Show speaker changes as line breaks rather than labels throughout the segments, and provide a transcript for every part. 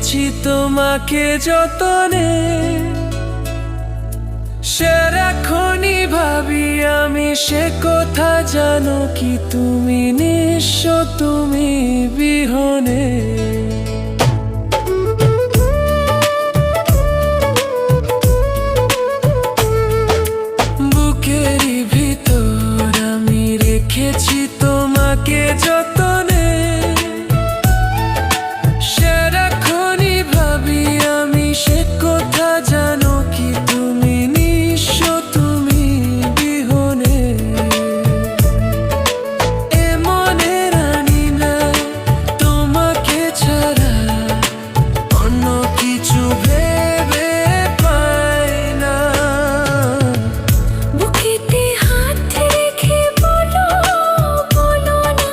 রেখেছি তোমাকে যতনে, সারাক্ষণই ভাবি আমি সে কথা, জানো কি তুমি নিঃস্ব, তুমি বিহনে। বুকেরই ভিতর আমি রেখেছি তোমাকে যতনে, সারাক্ষণই ভাবি আমি সে কথা, জানো কি তুমি নিঃস্ব, তুমি বিহনে। এমনে রানি না তোমাকে ছাড়া, অন্য কিছু ভেবে পাই না।
বুকেতে হাত রেখে বলো, বলো না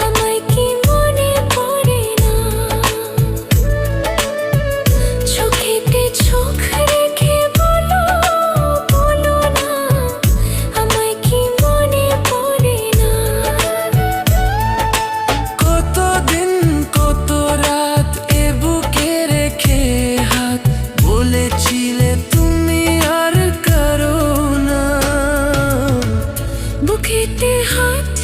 আমায় কি মনে পড়ে না। চোখেতে চোখ রেখে বলো, বলো না আমায় কি মনে পড়ে না।
কতদিন কত রাত এ বুকে রেখে হাত, বলেছিলে তুমি আর কারো না।
বুকেতে হাত